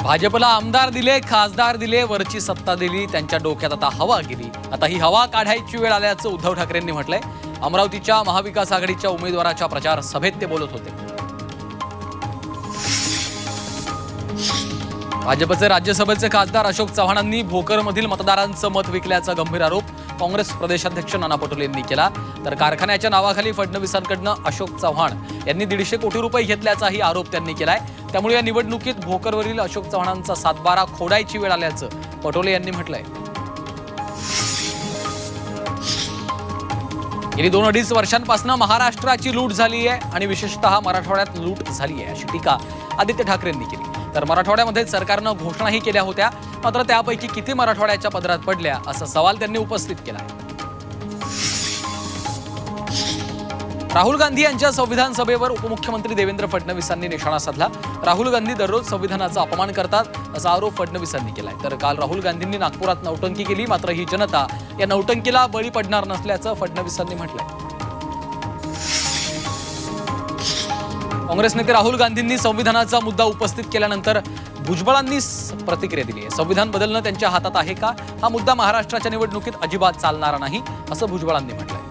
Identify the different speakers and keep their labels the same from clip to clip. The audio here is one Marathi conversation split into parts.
Speaker 1: भाजपला आमदार दिले, खासदार दिले, वरची सत्ता दिली, त्यांच्या डोक्यात आता हवा गेली. आता ही हवा काढायची वेळ आल्याचं उद्धव ठाकरेंनी म्हटलंय. अमरावतीच्या महाविकास आघाडीच्या उमेदवाराच्या प्रचार सभेत ते बोलत होते. भाजपचे राज्यसभेचे खासदार अशोक चव्हाणांनी भोकरमधील मतदारांचं मत विकल्याचा गंभीर आरोप काँग्रेस प्रदेशाध्यक्ष नाना पटोले यांनी केला. तर कारखान्याच्या नावाखाली फडणवीसांकडनं अशोक चव्हाण यांनी 150 कोटी रुपये घेतल्याचाही आरोप त्यांनी केलाय. त्यामुळे या निवडणुकीत भोकरवरील अशोक चव्हाणांचा 7-12 खोडायची वेळ आल्याचं पटोले यांनी म्हटलंय. गेली 2-2.5 वर्षांपासून महाराष्ट्राची लूट झाली आहे आणि विशेषतः मराठवाड्यात लूट झाली आहे अशी टीका आदित्य ठाकरेंनी केली. तर मराठवाड्यामध्ये सरकारनं घोषणाही केल्या होत्या, मात्र त्यापैकी किती मराठवाड्याच्या पदरात पडल्या असा सवाल त्यांनी उपस्थित केला. राहुल गांधी यांच्या संविधान सभेवर उपमुख्यमंत्री देवेंद्र फडणवीसांनी निशाणा साधला. राहुल गांधी दररोज संविधानाचा अपमान करतात असा आरोप फडणवीसांनी केलाय. तर काल राहुल गांधींनी नागपुरात नौटंकी केली, मात्र ही जनता या नौटंकीला बळी पडणार नसल्याचं फडणवीसांनी म्हटलंय. काँग्रेस नेते राहुल गांधींनी संविधानाचा मुद्दा उपस्थित केल्यानंतर भुजबळांनी प्रतिक्रिया दिली आहे. संविधान बदलणं त्यांच्या हातात आहे का? हा मुद्दा महाराष्ट्राच्या निवडणुकीत अजिबात चालणार नाही असं भुजबळांनी म्हटलंय.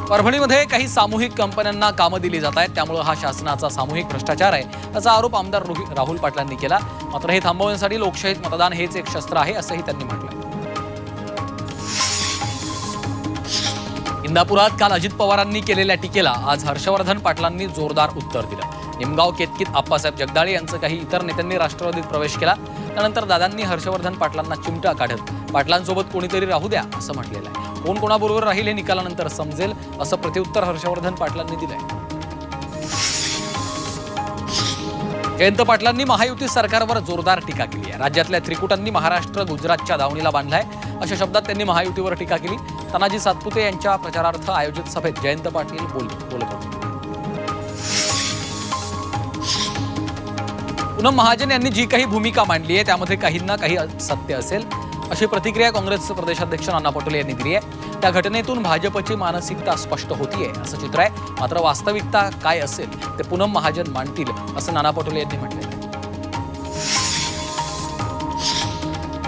Speaker 1: परभणीमध्ये काही सामूहिक कंपन्यांना कामं दिली जात आहेत, त्यामुळे हा शासनाचा सामूहिक भ्रष्टाचार आहे असा आरोप आमदार राहुल पाटलांनी केला. मात्र हे थांबवण्यासाठी लोकशाहीत मतदान हेच एक शस्त्र आहे असंही त्यांनी म्हटलंय. इंदापुरात काल अजित पवारांनी केलेल्या टीकेला आज हर्षवर्धन पाटलांनी जोरदार उत्तर दिलं. निमगाव केतकीत आप्पासाहेब जगदाळे यांचं काही इतर नेत्यांनी राष्ट्रवादीत प्रवेश केला. त्यानंतर दादांनी हर्षवर्धन पाटलांना चिमटा काढत पाटलांसोबत कोणीतरी राहू द्या असं म्हटलेलं आहे. कोण कोणाबरोबर राहील हे निकालानंतर समजेल असं प्रत्युत्तर हर्षवर्धन पाटलांनी दिलंय. जयंत पाटलांनी महायुती सरकारवर जोरदार टीका केली आहे. राज्यातल्या त्रिकुटांनी महाराष्ट्र गुजरातच्या दावणीला बांधलाय अशा शब्दात त्यांनी महायुतीवर टीका केली. तानाजी सातपुते यांच्या प्रचारार्थ आयोजित सभेत जयंत पाटील बोलत होते. पूनम महाजन यांनी जी काही भूमिका मांडली आहे त्यामध्ये काहींना काही सत्य असेल अशी प्रतिक्रिया काँग्रेसचे प्रदेशाध्यक्ष नाना पटोले यांनी दिली आहे. त्या घटनेतून भाजपची मानसिकता स्पष्ट होतीये असं चित्र आहे, मात्र वास्तविकता काय असेल ते पूनम महाजन मांडतील असं नाना पटोले यांनी म्हटलं.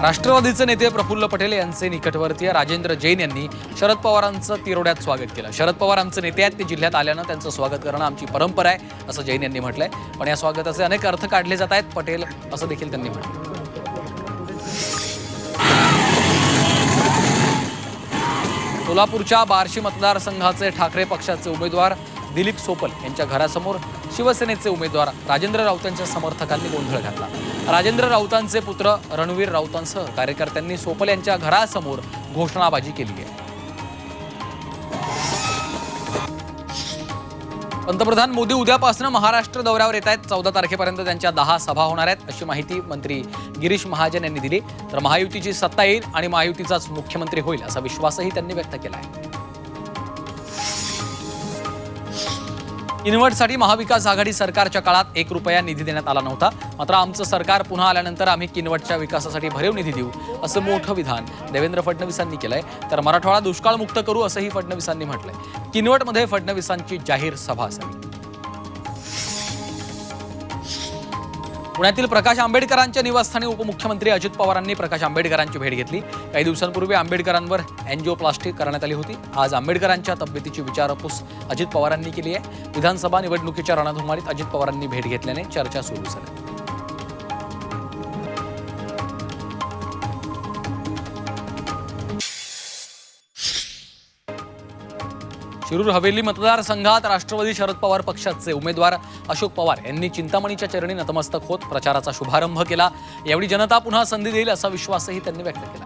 Speaker 1: राष्ट्रवादीचे नेते प्रफुल्ल पटेल यांचे निकटवर्तीय राजेंद्र जैन यांनी शरद पवारांचं तिरोड्यात स्वागत केलं. शरद पवार आमचे नेते आहेत, ते जिल्ह्यात आल्यानं त्यांचं स्वागत करणं आमची परंपरा आहे असं जैन यांनी म्हटलंय. पण या स्वागताचे अनेक अर्थ काढले जात आहेत पटेल असं देखील त्यांनी म्हटलं. सोलापूरच्या बार्शी मतदारसंघाचे ठाकरे पक्षाचे उमेदवार दिलीप सोपल यांच्या घरासमोर शिवसेनेचे उमेदवार राजेंद्र राऊतांच्या समर्थकांनी गोंधळ घातला. राजेंद्र राऊतांचे पुत्र रणवीर राऊतांसह कार्यकर्त्यांनी सोपल यांच्या घरासमोर घोषणाबाजी केली आहे. पंतप्रधान मोदी उद्यापासून महाराष्ट्र दौऱ्यावर येत आहेत. 14 तारखेपर्यंत त्यांच्या 10 सभा होणार आहेत अशी माहिती मंत्री गिरीश महाजन यांनी दिली. तर महायुतीची सत्ता येईल आणि महायुतीचाच मुख्यमंत्री होईल असा विश्वासही त्यांनी व्यक्त केला आहे. किनवटसाठी महाविकास आघाडी सरकारच्या काळात 1 रुपया निधी देण्यात आला नव्हता, मात्र आमचं सरकार पुन्हा आल्यानंतर आम्ही किनवटच्या विकासासाठी भरीव निधी देऊ असं मोठं विधान देवेंद्र फडणवीसांनी केलंय. तर मराठवाडा दुष्काळमुक्त करू असंही फडणवीसांनी म्हटलंय. किनवटमध्ये फडणवीसांची जाहीर सभा असावी. पुण्यातील प्रकाश आंबेडकरांच्या निवासस्थानी उपमुख्यमंत्री अजित पवारांनी प्रकाश आंबेडकरांची भेट घेतली. काही दिवसांपूर्वी आंबेडकरांवर एन्जिओप्लास्टी करण्यात आली होती. आज आंबेडकरांच्या तब्येतीची विचारपूस अजित पवारांनी केली आहे. विधानसभा निवडणुकीच्या रणधुमाळीत अजित पवारांनी भेट घेतल्याने चर्चा सुरू झाली. शिरूर हवेली मतदारसंघात राष्ट्रवादी शरद पवार पक्षाचे उमेदवार अशोक पवार यांनी चिंतामणीच्या चरणी नतमस्तक होत प्रचाराचा शुभारंभ केला. यावेळी जनता पुन्हा संधी देईल असा विश्वासही त्यांनी व्यक्त केला.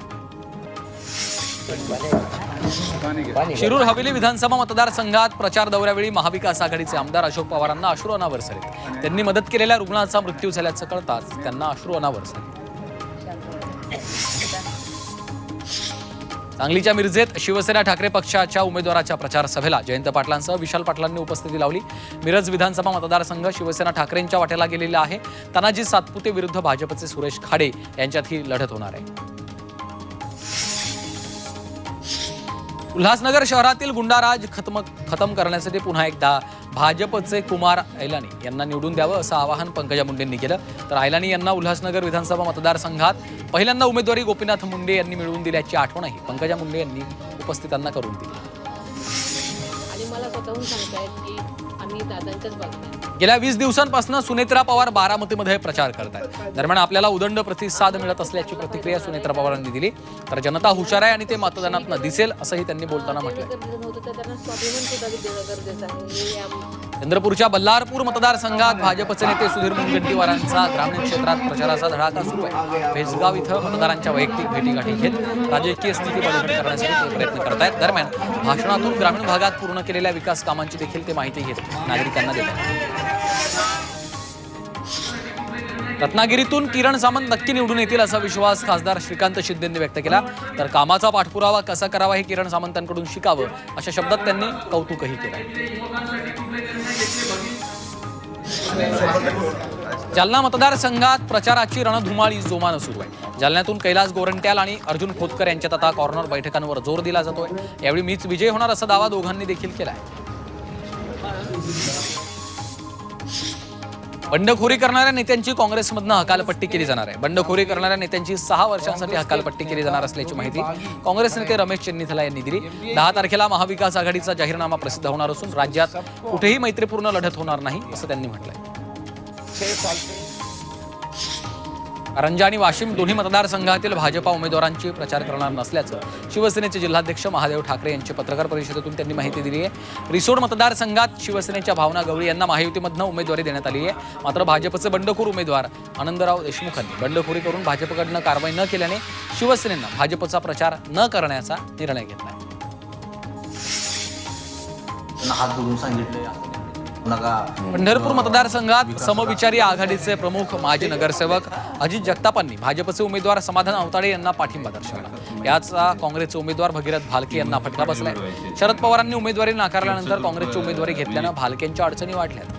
Speaker 1: शिरूर हवेली विधानसभा मतदारसंघात प्रचार दौऱ्यावेळी महाविकास आघाडीचे आमदार अशोक पवारांना अश्रू अनावर झाले. त्यांनी मदत केलेल्या रुग्णाचा मृत्यू झाल्याचं कळताच त्यांना अश्रू अनावर झाले. सांगलीच्या मिरजेत शिवसेना ठाकरे पक्षाच्या उमेदवाराच्या प्रचार सभेला जयंत पाटलांसह विशाल पाटलांनी उपस्थिती लावली. मिरज विधानसभा मतदारसंघ शिवसेना ठाकरेंच्या वाट्याला गेलेला आहे. तानाजी सातपुते विरुद्ध भाजपचे सुरेश खाडे यांच्यात ही लढत होणार आहे. उल्हासनगर शहरातील गुंडाराज खतम करण्यासाठी पुन्हा एकदा भाजपचे कुमार ऐलानी यांना निवडून द्यावं असं आवाहन पंकजा मुंडेंनी केलं। तर ऐलानी यांना उल्हासनगर विधानसभा मतदारसंघात पहिल्यांदा उमेदवारी गोपीनाथ मुंडे यांनी मिळवून दिल्याची आठवणही पंकजा मुंडे यांनी उपस्थितांना करून दिली।
Speaker 2: आणि मला स्वतःहून सांगतायत की आम्ही दादांच्याच बाजूने।
Speaker 1: गेल्या 20 दिवसांपासून सुनेत्रा पवार बारामतीमध्ये प्रचार करतात। दरम्यान आपल्याला उदंड प्रतिसाद मिळत असल्याची प्रतिक्रिया सुनेत्रा पवारांनी दिली। तर जनता हुशार आहे आणि ते मतदानातून दिसेल असंही त्यांनी बोलताना म्हटलं। चंद्रपूरच्या बल्लारपूर मतदारसंघात भाजपचे नेते सुधीर मुनगंटीवारांचा ग्रामीण क्षेत्रात प्रचाराचा धडाका सुरू आहे। भेसगाव इथं मतदारांच्या वैयक्तिक भेटीगाठी घेत राजकीय स्थिती बळकट करण्यासाठी ते प्रयत्न करत आहेत। दरम्यान भाषणातून ग्रामीण भागात पूर्ण केलेल्या विकास कामांची देखील ते माहिती घेत नागरिकांना देतात। रत्नागिरीतून किरण सामंत नक्की निवडून येतील असा विश्वास खासदार श्रीकांत शिंदेंनी व्यक्त केला। तर कामाचा पाठपुरावा कसा करावा हे किरण सामंतांकडून शिकावं अशा शब्दात त्यांनी कौतुकही केलं। जालना मतदारसंघात प्रचाराची रणधुमाळी जोमानं सुरू आहे। जालन्यातून कैलास गोरंट्याल आणि अर्जुन खोतकर यांच्यात आता कॉर्नर बैठकांवर जोर दिला जातोय। यावेळी मीच विजय होणार असा दावा दोघांनी देखील केला आहे। बंडखोरी करणाऱ्या नेत्यांची काँग्रेसमधनं हकालपट्टी केली जाणार आहे। बंडखोरी करणाऱ्या नेत्यांची 6 वर्षांसाठी हकालपट्टी केली जाणार असल्याची माहिती काँग्रेस नेते रमेश चेन्नीथला यांनी दिली। 10 तारखेला महाविकास आघाडीचा जाहीरनामा प्रसिद्ध होणार असून राज्यात कुठेही मैत्रीपूर्ण लढत होणार नाही असं त्यांनी म्हटलंय। कारंजा आणि वाशिम दोन्ही मतदारसंघातील भाजपा उमेदवारांची प्रचार करणार नसल्याचं शिवसेनेचे जिल्हाध्यक्ष महादेव ठाकरे यांची पत्रकार परिषदेतून त्यांनी माहिती दिली आहे। रिसोड मतदारसंघात शिवसेनेच्या भावना गवळी यांना महायुतीमधनं उमेदवारी देण्यात आली आहे। मात्र भाजपचे बंडखोर उमेदवार आनंदराव देशमुखांनी बंडखोरी करून भाजपकडनं कारवाई न केल्याने शिवसेनेनं भाजपचा प्रचार न करण्याचा निर्णय घेतला।
Speaker 3: हात जोडून सांगितले
Speaker 1: पंढरपूर मतदारसंघात समविचारी आघाडीचे प्रमुख माजी नगरसेवक अजित जगतापांनी भाजपचे उमेदवार समाधान अवताडे यांना पाठिंबा दर्शवला। याचा काँग्रेसचे उमेदवार भगीरथ भालके यांना फटका बसलाय। शरद पवारांनी उमेदवारी नाकारल्यानंतर काँग्रेसची उमेदवारी घेतल्यानं भालकेंच्या अडचणी वाढल्यात।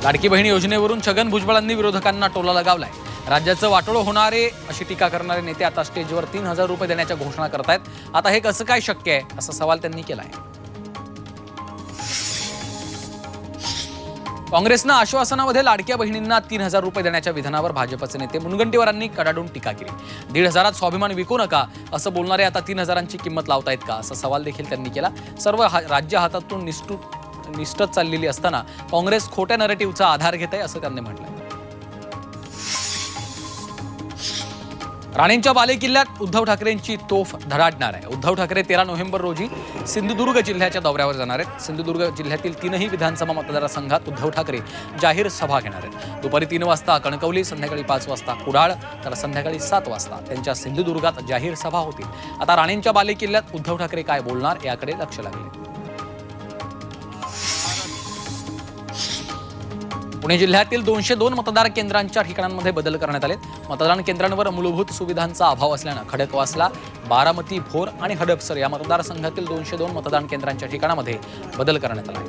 Speaker 1: लाडकी बहीण योजनेवरून छगन भुजबळांनी विरोधकांना टोला लगावलाय। राज्याचं वाटोळं होणारे अशी टीका करणारे नेते आता स्टेजवर 3000 रुपये देण्याच्या घोषणा करतायत। आता हे कसं काय शक्य आहे असा सवाल त्यांनी केलाय। काँग्रेसनं आश्वासनामध्ये लाडक्या बहिणींना 3000 रुपये देण्याच्या विधानावर भाजपचे नेते मुनगंटीवारांनी कडाडून टीका केली। 1,500त स्वाभिमान विकू नका असं बोलणारे आता 3000ची किंमत लावतायत का असा सवाल देखील त्यांनी केला। सर्व राज्य हातातून निष्ठत चाललेली असताना काँग्रेस खोट्या नरेटिव्हचा आधार घेत आहे असं त्यांनी म्हटलंय। राणेंच्या बालेकिल्ल्यात उद्धव ठाकरेंची तोफ धडाडणार आहे। उद्धव ठाकरे 13 नोव्हेंबर रोजी सिंधुदुर्ग जिल्ह्याच्या दौऱ्यावर जाणार आहेत। सिंधुदुर्ग जिल्ह्यातील 3ही विधानसभा मतदारसंघात उद्धव ठाकरे जाहीर सभा घेणार आहेत। दुपारी 3 वाजता कणकवली, संध्याकाळी 5 वाजता कुडाळ तर संध्याकाळी 7 वाजता त्यांच्या सिंधुदुर्गात जाहीर सभा होतील। आता राणेंच्या बालेकिल्ल्यात उद्धव ठाकरे काय बोलणार याकडे लक्ष लागले। पुणे जिल्ह्यातील 202 मतदार केंद्रांच्या ठिकाणांमध्ये बदल करण्यात आले। मतदान केंद्रांवर मूलभूत सुविधांचा अभाव असल्यानं खडकवासला, बारामती, भोर आणि हडपसर या मतदारसंघातील 202 मतदान केंद्रांच्या ठिकाणामध्ये बदल करण्यात आला आहे।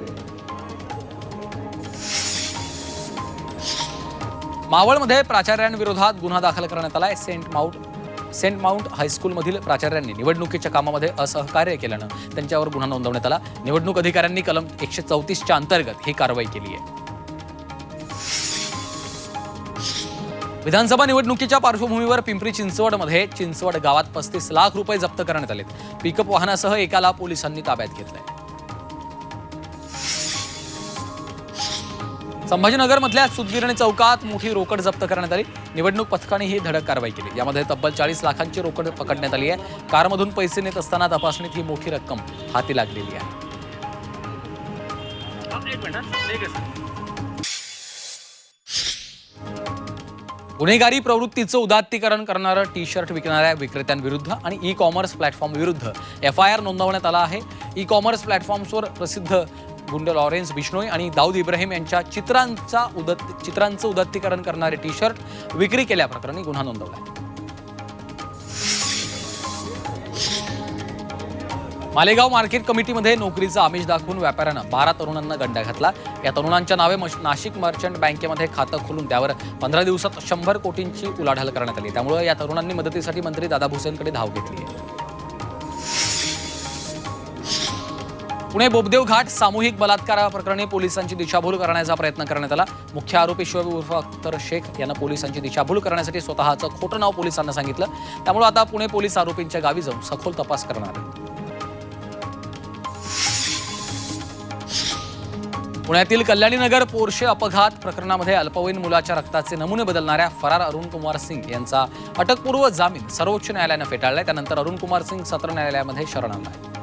Speaker 1: मावळमध्ये प्राचार्यांविरोधात गुन्हा दाखल करण्यात आलाय। सेंट माउंट हायस्कूलमधील प्राचार्यांनी निवडणुकीच्या कामामध्ये असहकार्य केल्यानं त्यांच्यावर गुन्हा नोंदवण्यात आला। निवडणूक अधिकाऱ्यांनी कलम 134च्या अंतर्गत ही कारवाई केली आहे। विधानसभा निवडणुकीच्या पार्श्वभूमीवर पिंपरी चिंचवडमध्ये चिंचवड गावात 35 लाख रुपये जप्त करण्यात आले। पिकअप वाहनासह एकाला पोलिसांनी ताब्यात घेतलंय। संभाजीनगरमधल्या सुतगिरणी चौकात मोठी रोकड जप्त करण्यात आली। निवडणूक पथकाने ही धडक कारवाई केली। यामध्ये तब्बल 40 लाखांची रोकड पकडण्यात आली आहे। कारमधून पैसे नेत असताना तपासणीत ही मोठी रक्कम हाती लागलेली आहे। गुन्हेगारी प्रवृत्तीचं उदात्तीकरण करणारं टी-शर्ट विकणाऱ्या विक्रेत्यांविरुद्ध आणि ई-कॉमर्स प्लॅटफॉर्म विरुद्ध FIR नोंदवण्यात आला आहे। ई-कॉमर्स प्लॅटफॉर्म्सवर प्रसिद्ध गुंड लॉरेन्स बिश्नोई आणि दाऊद इब्राहिम यांच्या चित्रांचं उदात्तीकरण करणारे टी-शर्ट विक्री केल्याप्रकरणी गुन्हा नोंदवला आहे। मालेगाव मार्केट कमिटीमध्ये नोकरीचा आमिष दाखवून व्यापाऱ्यानं 12 तरुणांना गंडा घातला. या तरुणांच्या नावे नाशिक मर्चंट बँकेमध्ये खातं खोलून त्यावर 15 दिवसात 100 कोटींची उलाढाल करण्यात आली. त्यामुळे या तरुणांनी मदतीसाठी मंत्री दादा भुसेंकडे धाव घेतली आहे. पुणे बोबदेव घाट सामूहिक बलात्कार प्रकरणी पोलिसांची दिशाभूल करण्याचा प्रयत्न करण्यात आला. मुख्य आरोपी शोएब उर्फ अख्तर शेख यानं पोलिसांची दिशाभूल करण्यासाठी स्वतःचं खोटं नाव पोलिसांना सांगितलं. त्यामुळे आता पुणे पोलीस आरोपींच्या गावी जाऊन सखोल तपास करणार आहेत. पुण्यातील कल्याणीनगर पोर्शे अपघात प्रकरणामध्ये अल्पवयीन मुलाच्या रक्ताचे नमुने बदलणाऱ्या फरार अरुण कुमार सिंग यांचा अटकपूर्व जामीन सर्वोच्च न्यायालयानं फेटाळलाय. त्यानंतर अरुण कुमार सिंग सत्र न्यायालयामध्ये शरण आला आहे.